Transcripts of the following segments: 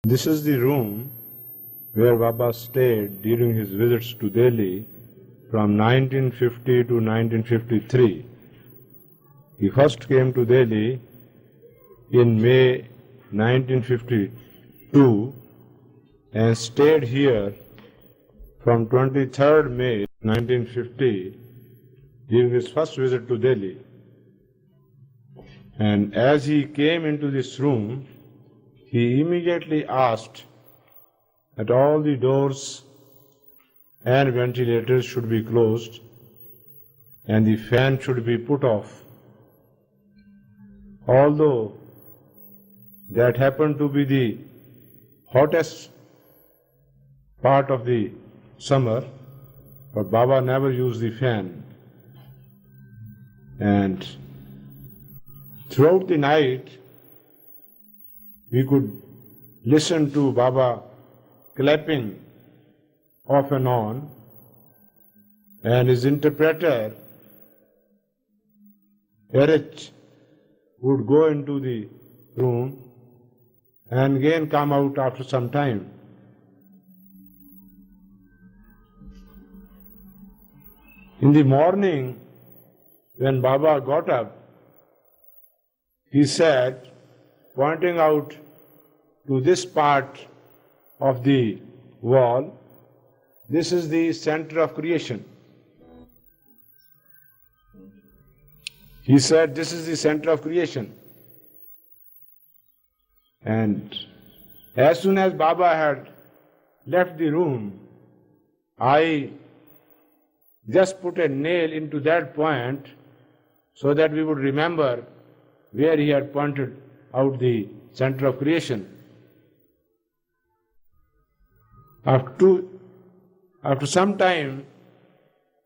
This is the room where Baba stayed during his visits to Delhi from 1950 to 1953. He first came to Delhi in May 1952 and stayed here from 23rd May 1950 during his first visit to Delhi. And as he came into this room, he immediately asked that all the doors and ventilators should be closed and the fan should be put off. Although that happened to be the hottest part of the summer, but Baba never used the fan. And throughout the night, we could listen to Baba clapping off and on, and his interpreter, Eric, would go into the room and again come out after some time. In the morning, when Baba got up, he said, pointing out to this part of the wall, this is the center of creation. He said, this is the center of creation. And as soon as Baba had left the room, I just put a nail into that point so that we would remember where he had pointed out the center of creation. After some time,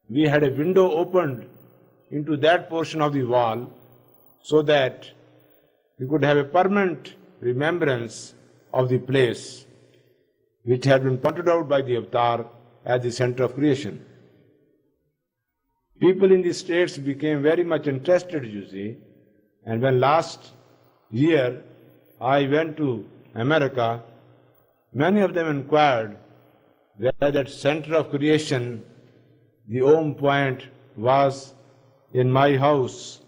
we had a window opened into that portion of the wall so that we could have a permanent remembrance of the place which had been pointed out by the avatar as the center of creation. People in the states became very much interested, you see, and when last year I went to America, many of them inquired where that center of creation, the Om point, was in my house.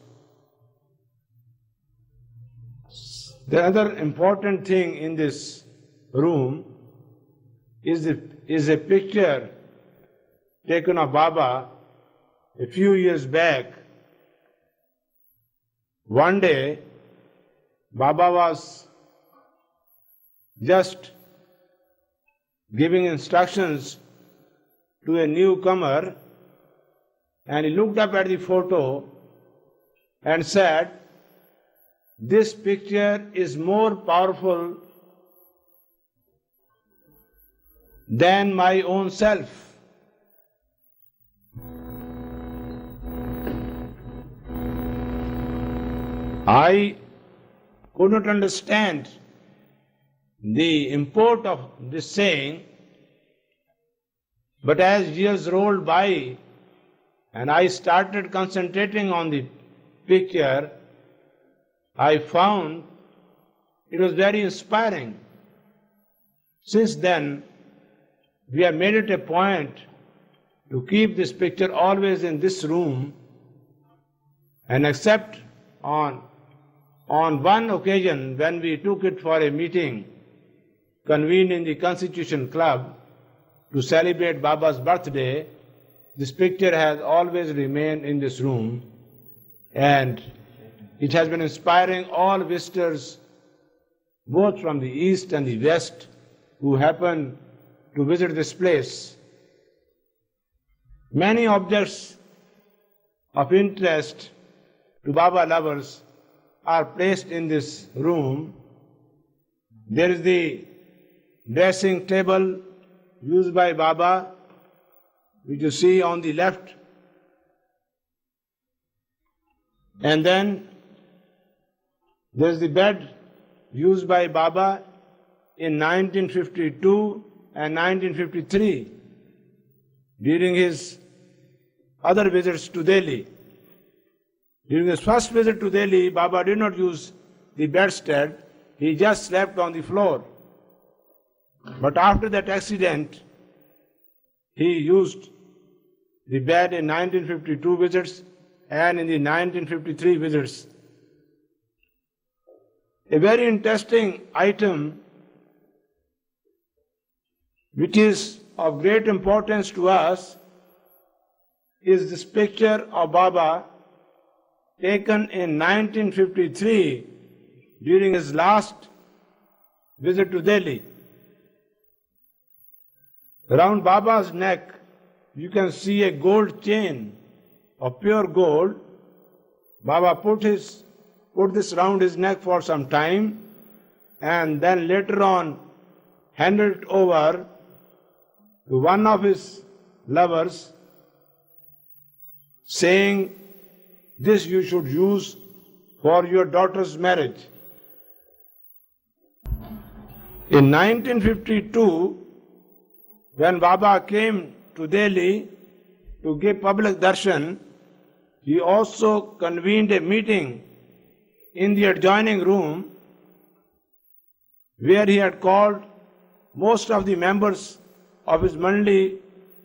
The other important thing in this room is a picture taken of Baba a few years back. One day, Baba was just giving instructions to a newcomer, and he looked up at the photo and said, "This picture is more powerful than my own self." I could not understand the import of this saying, but as years rolled by and I started concentrating on the picture, I found it was very inspiring. Since then, we have made it a point to keep this picture always in this room, and except on one occasion when we took it for a meeting convened in the Constitution Club to celebrate Baba's birthday, this picture has always remained in this room, and it has been inspiring all visitors, both from the east and the west, who happen to visit this place. Many objects of interest to Baba lovers are placed in this room. There is the dressing table used by Baba, which you see on the left. And then there is the bed used by Baba in 1952 and 1953 during his other visits to Delhi. During his first visit to Delhi, Baba did not use the bedstead, he just slept on the floor. But after that accident, he used the bed in 1952 visits and in the 1953 visits. A very interesting item which is of great importance to us is this picture of Baba taken in 1953 during his last visit to Delhi. Around Baba's neck you can see a gold chain of pure gold. Baba put this round his neck for some time and then later on handed it over to one of his lovers, saying, "This you should use for your daughter's marriage." In 1952, when Baba came to Delhi to give public darshan, he also convened a meeting in the adjoining room where he had called most of the members of his Mandali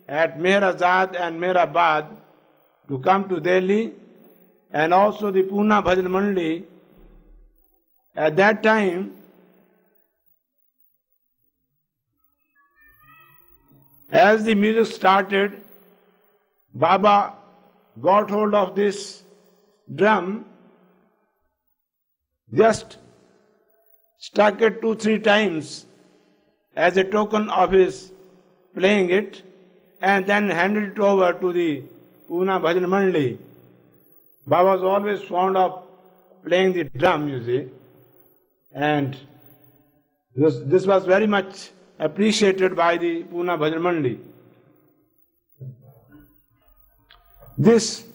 at Meher and Meher to come to Delhi, and also the Pune Bhajan Mandali. At that time, as the music started, Baba got hold of this drum, just struck it 2-3 times as a token of his playing it, and then handed it over to the Pune Bhajan Mandali. Baba was always fond of playing the drum, you see, and this was very much appreciated by the Pune Bhajan Mandali. This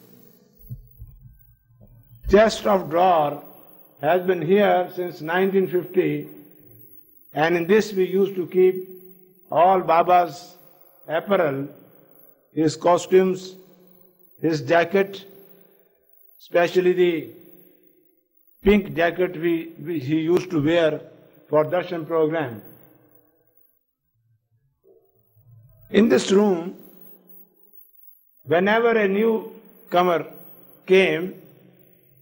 chest of drawer has been here since 1950, and in this we used to keep all Baba's apparel, his costumes, his jacket, especially the pink jacket he used to wear for Darshan program. In this room, whenever a newcomer came,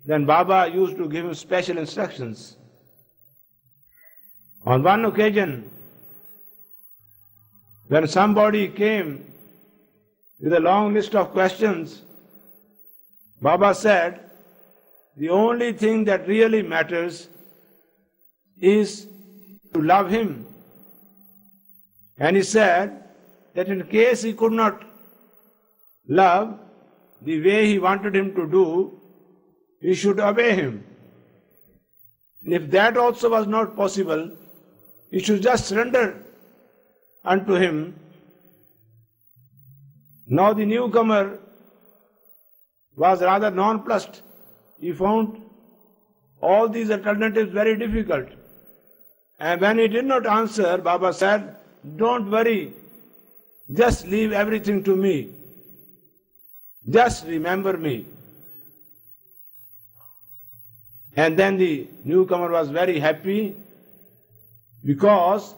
then Baba used to give him special instructions. On one occasion, when somebody came with a long list of questions, Baba said, the only thing that really matters is to love him. And he said that in case he could not love the way he wanted him to do, he should obey him. And if that also was not possible, he should just surrender unto him. Now the newcomer was rather nonplussed. He found all these alternatives very difficult. And when he did not answer, Baba said, "Don't worry, just leave everything to me. Just remember me." And then the newcomer was very happy, because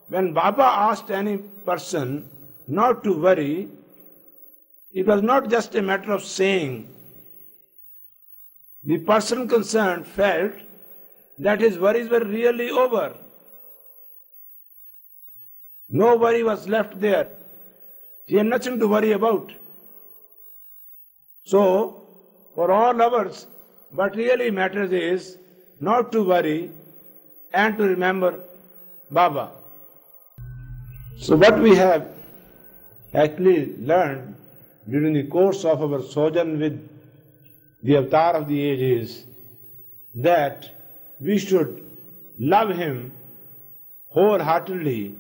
when Baba asked any person not to worry, it was not just a matter of saying. The person concerned felt that his worries were really over. No worry was left there. He had nothing to worry about. So, for all lovers, what really matters is not to worry and to remember Baba. So what we have actually learned during the course of our sojourn with the avatar of the age is that we should love him wholeheartedly,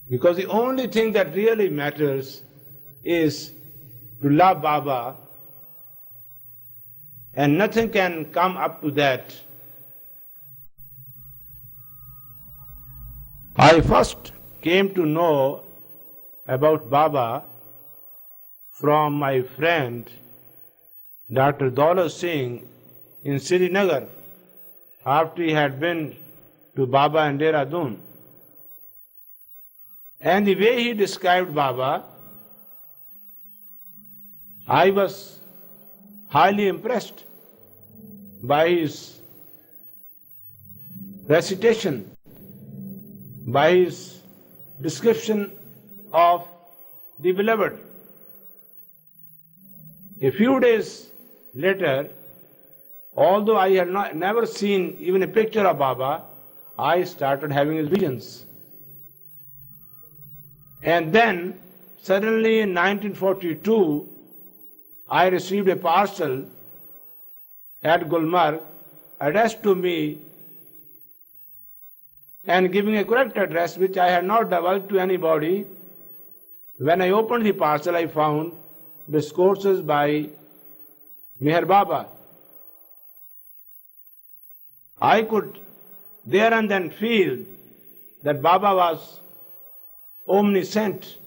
because the only thing that really matters is to love Baba, and nothing can come up to that. I first came to know about Baba from my friend Dr. Daulat Singh in Srinagar, after he had been to Baba in Dheradun. And the way he described Baba, I was highly impressed by his recitation, by his description of the beloved. A few days later, although I had never seen even a picture of Baba, I started having his visions. And then, suddenly in 1942, I received a parcel at Gulmarg addressed to me and giving a correct address which I had not divulged to anybody. When I opened the parcel, I found discourses by Meher Baba. I could there and then feel that Baba was omniscient.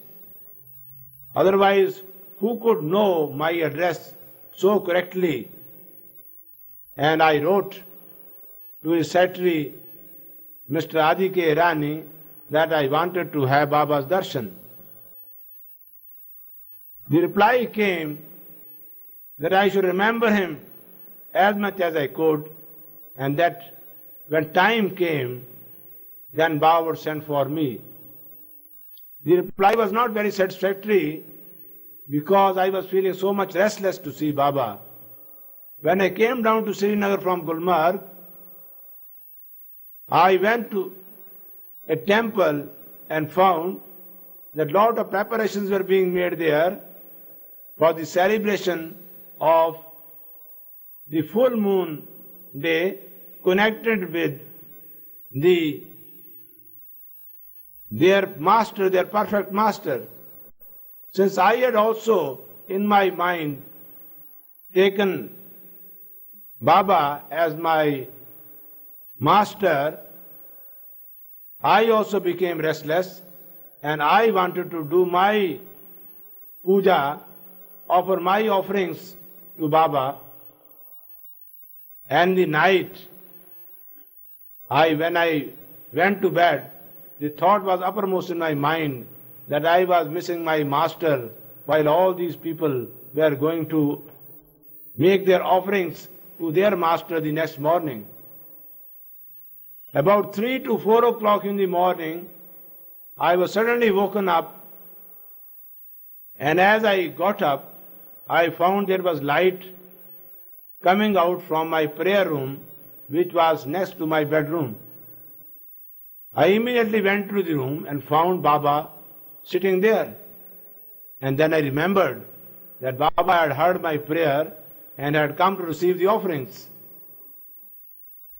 Otherwise, who could know my address so correctly? And I wrote to his secretary, Mr. Adike Irani, that I wanted to have Baba's darshan. The reply came that I should remember him as much as I could, and that when time came, then Baba would send for me. The reply was not very satisfactory because I was feeling so much restless to see Baba. When I came down to Srinagar from Gulmarg, I went to a temple and found that lot of preparations were being made there for the celebration of the full moon day connected with their master, their perfect master. Since I had also in my mind taken Baba as my master, I also became restless and I wanted to do my puja, offer my offerings to Baba. And the night, when I went to bed, the thought was uppermost in my mind that I was missing my master while all these people were going to make their offerings to their master the next morning. About 3 to 4 o'clock in the morning, I was suddenly woken up, and as I got up, I found there was light coming out from my prayer room, which was next to my bedroom. I immediately went to the room and found Baba sitting there. And then I remembered that Baba had heard my prayer and had come to receive the offerings.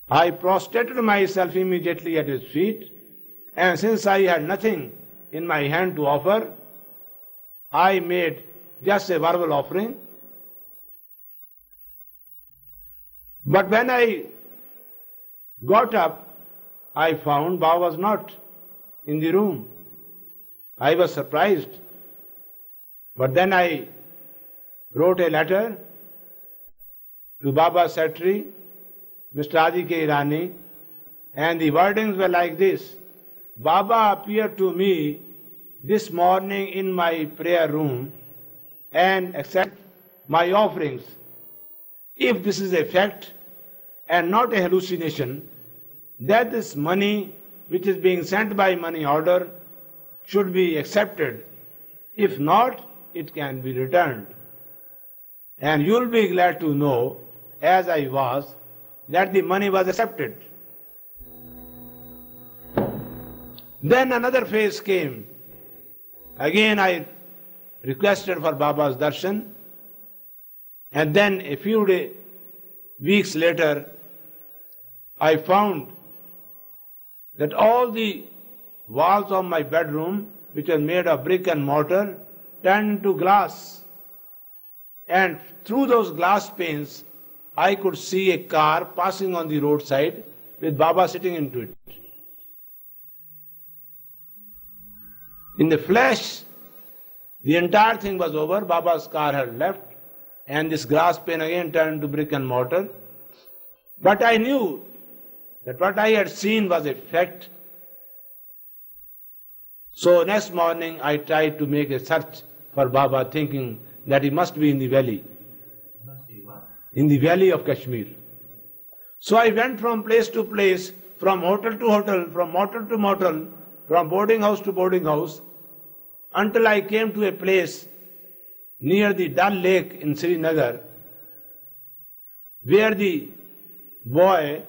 I prostrated myself immediately at his feet, and since I had nothing in my hand to offer, I made just a verbal offering. But when I got up, I found Baba was not in the room. I was surprised. But then I wrote a letter to Baba's secretary, Mr. Adike Irani, and the wordings were like this: Baba appeared to me this morning in my prayer room and accepted my offerings. If this is a fact and not a hallucination, that this money which is being sent by money order should be accepted. If not, it can be returned. And you will be glad to know, as I was, that the money was accepted. Then another phase came. Again I requested for Baba's darshan, and then a few weeks later, I found that all the walls of my bedroom, which are made of brick and mortar, turned into glass. And through those glass panes, I could see a car passing on the roadside with Baba sitting into it. In the flash, the entire thing was over. Baba's car had left, and this glass pane again turned into brick and mortar. But I knew that what I had seen was a fact. So next morning I tried to make a search for Baba, thinking that he must be in the valley. In the valley of Kashmir. So I went from place to place, from hotel to hotel, from motel to motel, from boarding house to boarding house, until I came to a place near the Dal Lake in Srinagar, where the boy,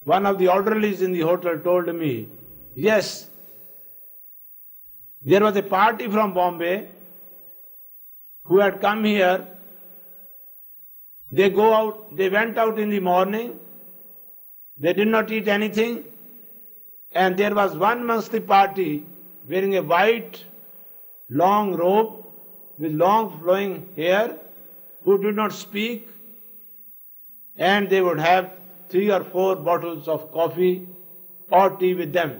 one of the orderlies in the hotel, told me, yes, there was a party from Bombay who had come here. They went out in the morning, they did not eat anything, and there was one amongst the party wearing a white long robe with long flowing hair, who did not speak, and they would have 3 or 4 bottles of coffee or tea with them,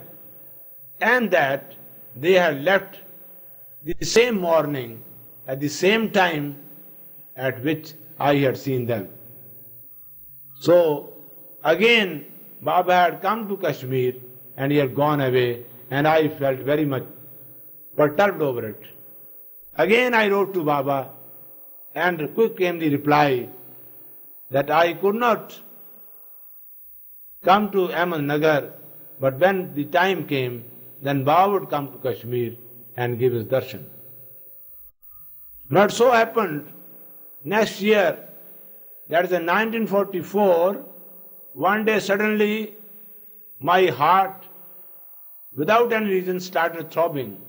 and that they had left the same morning at the same time at which I had seen them. So again Baba had come to Kashmir and he had gone away, and I felt very much perturbed over it. Again I wrote to Baba, and quick came the reply that I could not come to Ahmednagar, but when the time came, then Baba would come to Kashmir and give his darshan. Now it so happened, next year, that is in 1944, one day suddenly my heart, without any reason, started throbbing.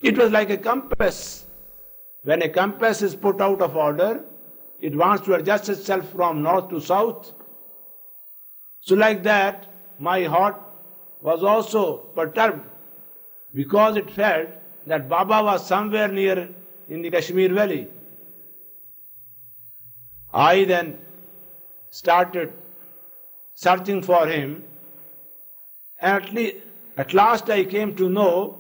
It was like a compass. When a compass is put out of order, it wants to adjust itself from north to south. So like that, my heart was also perturbed, because it felt that Baba was somewhere near in the Kashmir valley. I then started searching for him, and at last I came to know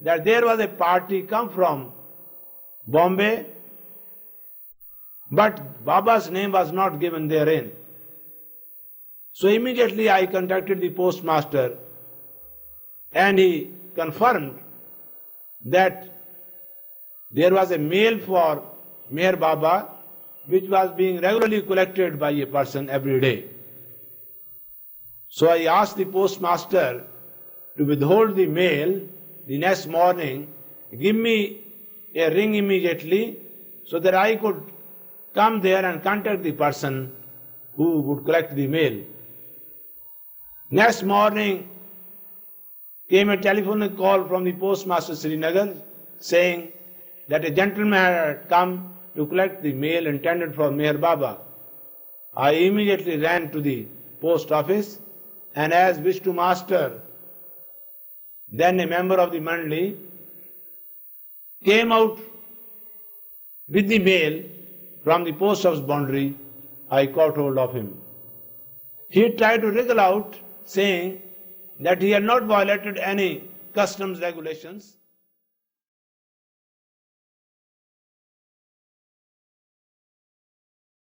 that there was a party come from Bombay, but Baba's name was not given therein. So immediately I contacted the postmaster, and he confirmed that there was a mail for Meher Baba which was being regularly collected by a person every day. So I asked the postmaster to withhold the mail the next morning, give me a ring immediately so that I could come there and contact the person who would collect the mail. Next morning came a telephonic call from the postmaster Srinagar saying that a gentleman had come to collect the mail intended for Meher Baba. I immediately ran to the post office, and as Vishnu Master, then a member of the Mandali, came out with the mail from the post office boundary, I caught hold of him. He tried to wriggle out, saying that he had not violated any customs regulations,